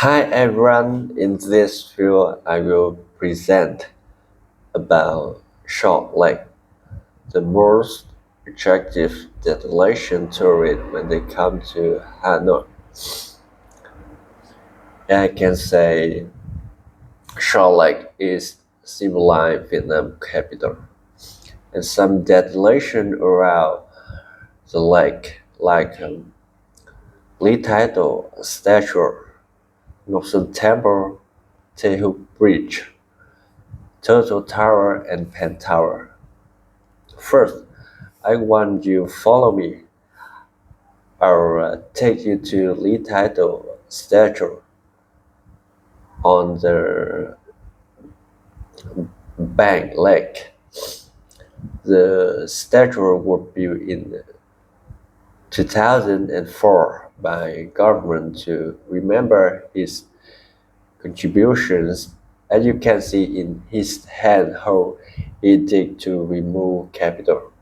Hi everyone, in this video I will present about Short Lake, the most attractive destination tourist when they come to Hanoi. I can say Short Lake is symbolized Vietnam capital, and some destination around the lake like Lý Thái Tổ statue, Ngọc Sơn Temple, Taehu Bridge, Turtle Tower, and Penn Tower. First, I want you follow me. I'll take you to Lý Thái Tổ statue on the Bank Lake. The statue was built in 2004 by government to remember his contributions. As you can see in his hand how he did to remove capital.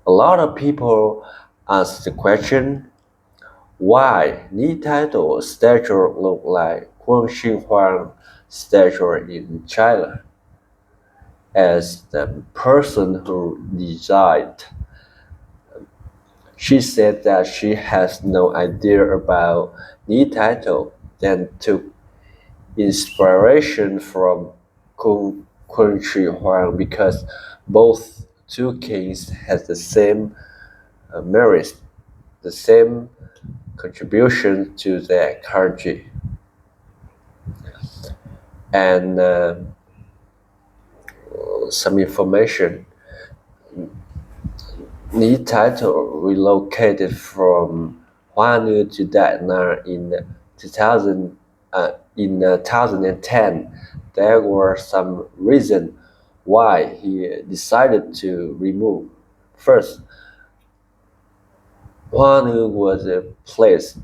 A lot of people ask the question, why Lý Thái Tổ statue look like Quang Shi Huang statue in China? As the person who designed, she said that she has no idea about Lý Thái Tổ, then took inspiration from Quang Shi Huang because both two kings had the same merit, the same contribution to their country. And some information. Lý Thái Tổ relocated from Hoa Nư to Da Nang in 2010. There were some reasons why he decided to remove. First, Hoa Nư was a place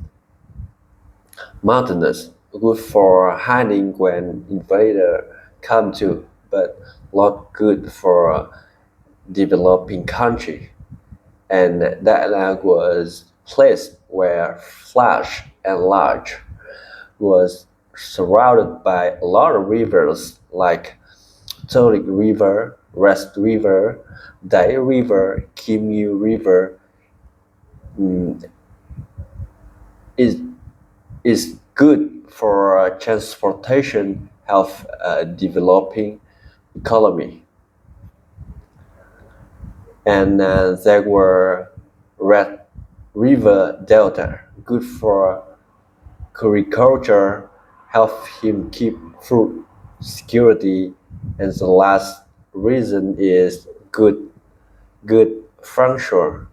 mountainous, good for hiding when invaders come to, but not good for developing country. And that was place where Flash and Large was surrounded by a lot of rivers like Tolik River, Rest River, Dai River, Kim Yu River. Is good for transportation, health, developing economy. And there were Red River Delta, good for agriculture, help him keep food security, and the last reason is good function.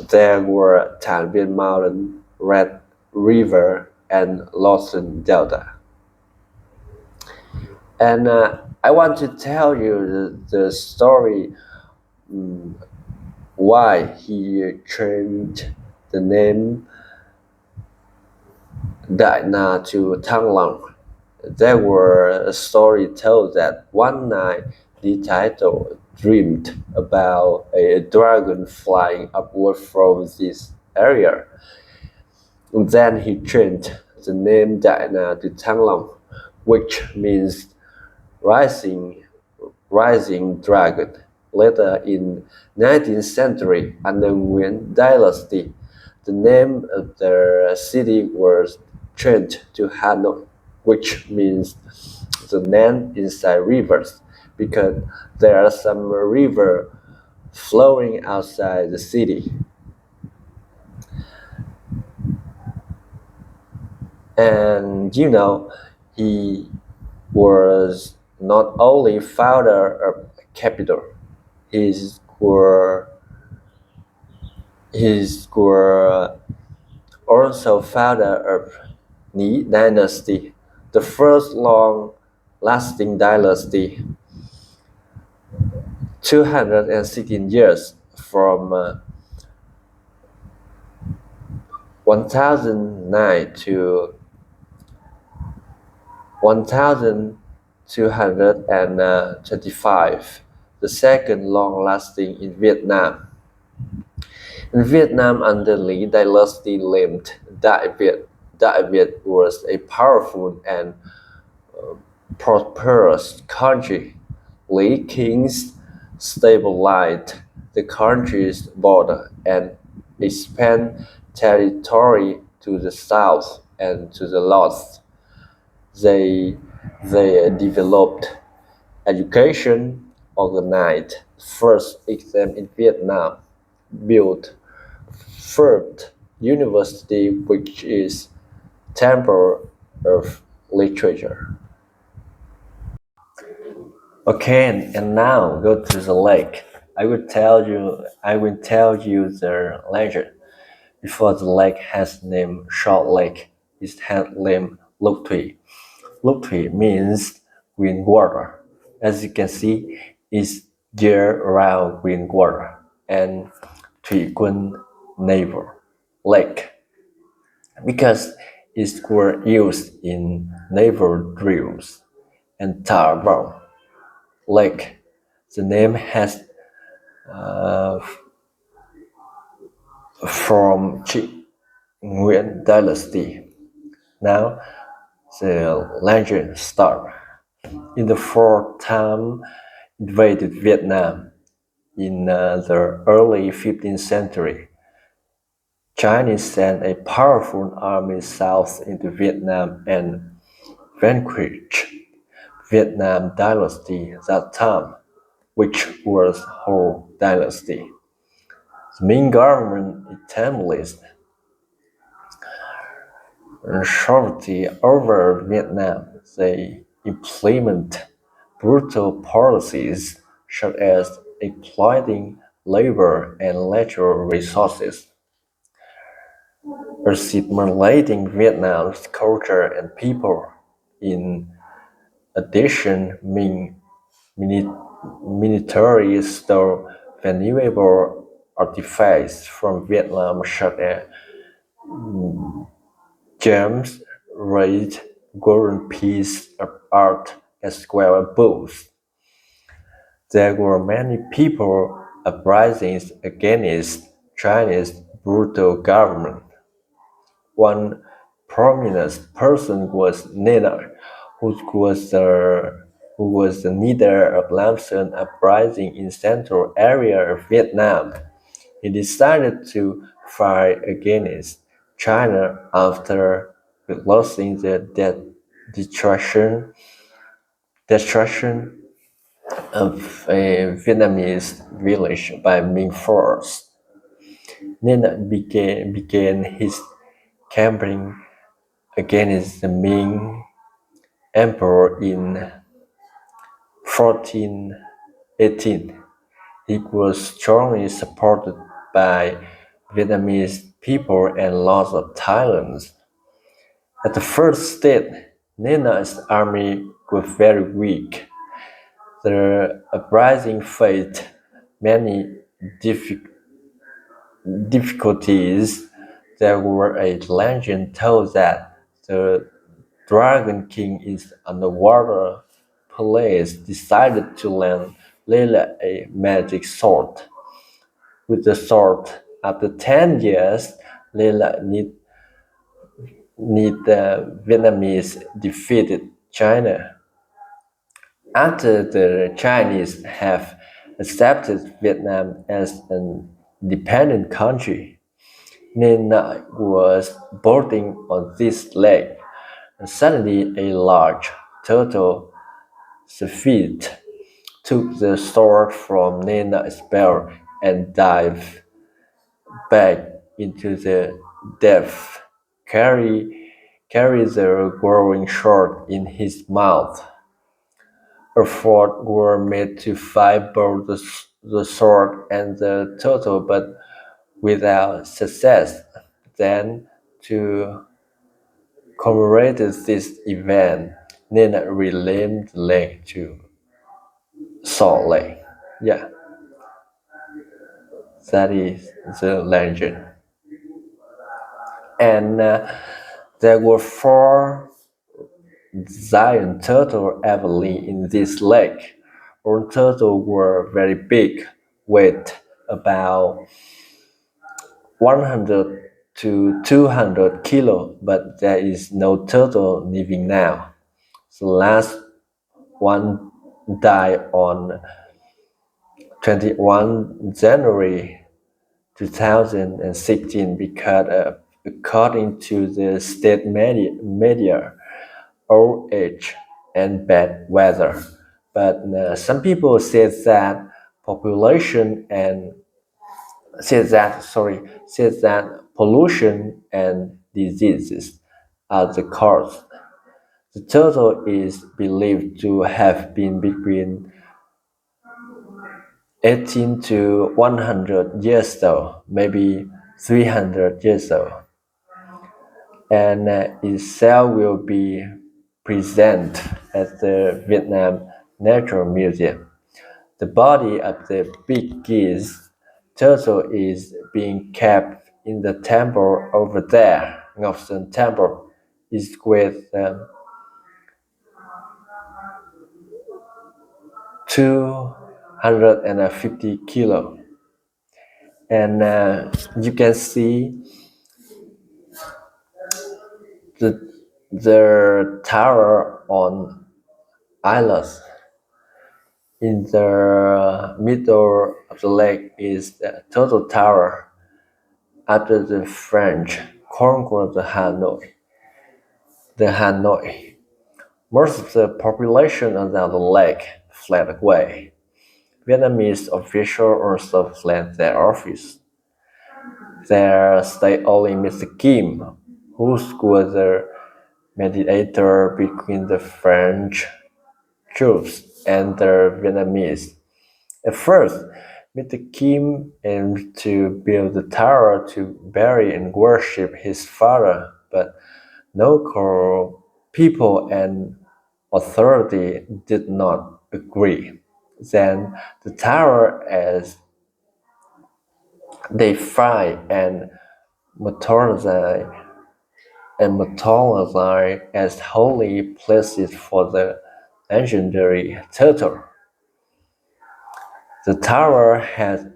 There were Tan Bien Mountain, Red River, and Lawson Delta. And I want to tell you the story why he changed the name Đại Na to Thăng Long. There were a story told that one night Lý Thái Tổ dreamed about a dragon flying upward from this area. And then he changed the name Đại Na to Thăng Long, which means rising dragon. Later in 19th century, under Nguyen dynasty, the name of the city was changed to Hanoi, which means the land inside rivers, because there are some river flowing outside the city. And he was not only founder of capital, his were also founder of Lý dynasty, the first long-lasting dynasty, 216 years from 1009 to 1225, the second long-lasting in Vietnam. In Vietnam, under Lý dynasty lived Đại Việt, Đại Việt was a powerful and prosperous country. Li kings stabilized the country's border and expanded territory to the south and to the north. They, they developed education, organized the first exam in Vietnam, built first university which is temple of literature. Okay, and now go to the lake. I will tell you the legend. Before the lake has name Short Lake, it had name Lục Thủy. Lục Thủy means green water. As you can see, it's year-round green water. And Thủy Quân neighbor lake because it were used in naval drills. And Tar Brown Lake. The name has uh, from Trịnh Nguyễn dynasty. Now the legend starts. In the fourth time invaded Vietnam in the early 15th century. Chinese sent a powerful army south into Vietnam and vanquished Vietnam dynasty that time, which was Ho dynasty. The Ming government established sovereignty over Vietnam. They implement brutal policies such as exploiting labor and natural resources, assimilating Vietnam's culture and people. In addition, Ming military stole valuable artifacts from Vietnam such as gems, red, golden pieces of art, as well as books. There were many people uprisings against Chinese brutal government. One prominent person was Nina, who was the leader of Lam Son uprising in central area of Vietnam. He decided to fight against China after witnessing the destruction of a Vietnamese village by Ming force. Nina began his campaign against the Ming Emperor in 1418. He was strongly supported by Vietnamese people and lots of talents. At the first stage, Nina's army was very weak. The uprising faced many difficulties. There were a legend told that the Dragon King is underwater police decided to lend Leila a magic sword. With the sword, after 10 years, Leila the Vietnamese defeated China. After the Chinese have accepted Vietnam as an independent country, Nina was boating on this lake, and suddenly a large turtle Safed took the sword from Nina's belt and dived back into the depth, carry the growing sword in his mouth. Efforts were made to fight both the sword and the turtle, but without success. Then, to commemorate this event, Nina renamed the lake to Salt Lake. Yeah, that is the legend. And there were four giant turtles everly in this lake. All turtles were very big, weighed about 100 to 200 kilo, but there is no turtle living now. The last one died on 21 January 2016 because, according to the state media, old age and bad weather. But some people said that population and said that pollution and diseases are the cause. The turtle is believed to have been between 18 to 100 years old, maybe 300 years old, and its cell will be presented at the Vietnam Natural Museum. The body of the big geese turtle is being kept in the temple over there. Ngọc Sơn Temple is with 250 kilo, and you can see the tower on islands. In the middle of the lake is the Turtle Tower after the French conquered the Hanoi. Most of the population around the lake fled away. Vietnamese officials also fled their office. There stayed only Mr. Kim, who was the mediator between the French troops and the Vietnamese. At first, Mr. Kim aimed to build the tower to bury and worship his father, but local people and authority did not agree. Then the tower, as they fight and mythologize as holy places for the legendary turtle. The tower has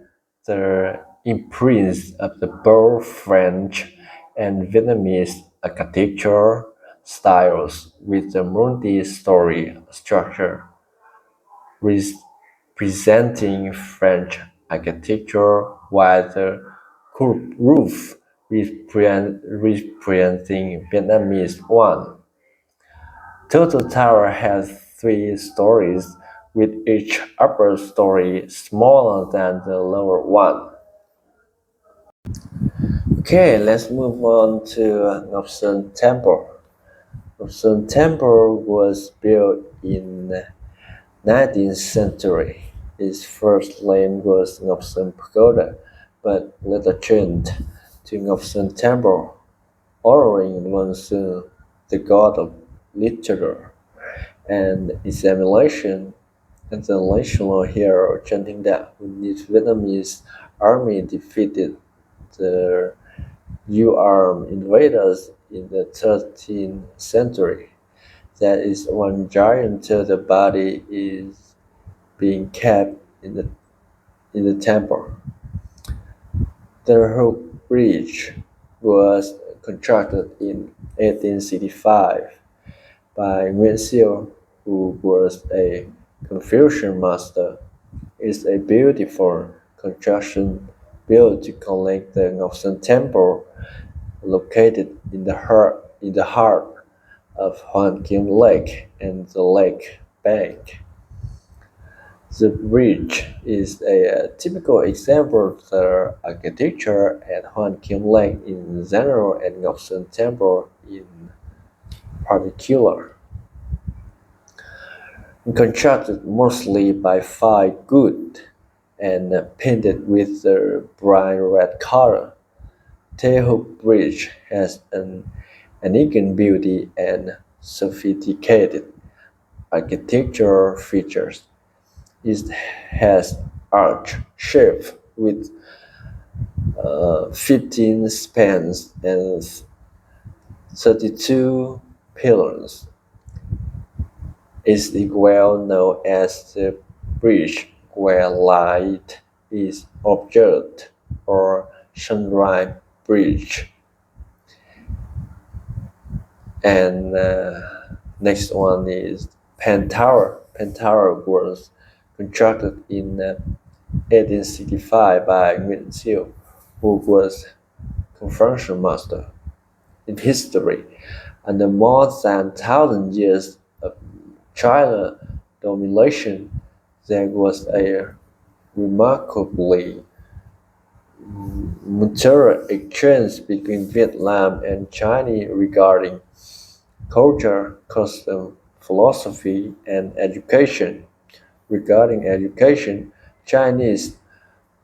the imprints of the both French and Vietnamese architecture styles with a multi-story structure representing French architecture, while the curved roof representing Vietnamese one. Turtle Tower has 3 stories, with each upper story smaller than the lower one. Okay, let's move on to Ngọc Sơn Temple. Ngọc Sơn Temple was built in 19th century. Its first name was Ngọc Sơn Pagoda, but later changed to Ngọc Sơn Temple, honoring Nguyen Xuân, the god of literature and examination, and the national hero chanting that the Vietnamese army defeated the U-armed invaders in the 13th century. That is one giant turtle body is being kept in the temple. The Hook Bridge was constructed in 1865 by Nguyễn Siêu, who was a Confucian master. Is a beautiful construction built to connect the Ngọc Sơn Temple, located in the heart of Hoàn Kiếm Lake and the lake bank. The bridge is a typical example of the architecture at Hoàn Kiếm Lake in general and Ngọc Sơn Temple in particular. Constructed mostly by Phi Good and painted with the bright red color, Tay Hook Bridge has an elegant beauty and sophisticated architectural features. It has arch shape with 15 spans and 32 pillars. Is well known as the bridge where light is observed, or sunrise bridge. And next one is Penn Tower. Penn Tower was constructed in 1865 by Nguyễn Siêu, who was Confucian master in history. Under more than 1,000 years of China domination, there was a remarkably material exchange between Vietnam and China regarding culture, custom, philosophy, and education. Regarding education, Chinese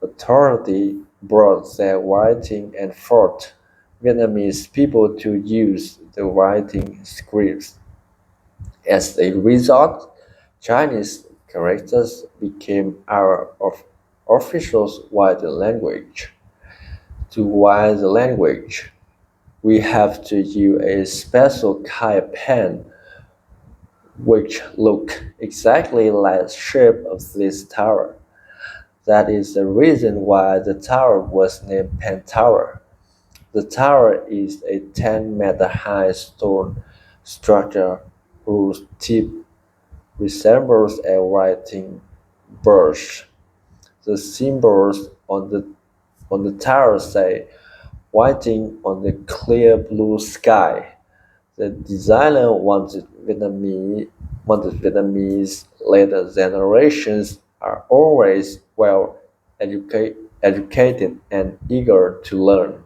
authority brought their writing and forced Vietnamese people to use the writing scripts. As a result, Chinese characters became our official written language. To write the language, we have to use a special kind of pen which look exactly like the shape of this tower. That is the reason why the tower was named Penn Tower. The tower is a 10-meter high stone structure whose tip resembles a writing brush. The symbols on the tower say "writing on the clear blue sky". The designer wanted Vietnamese later generations are always well educated and eager to learn.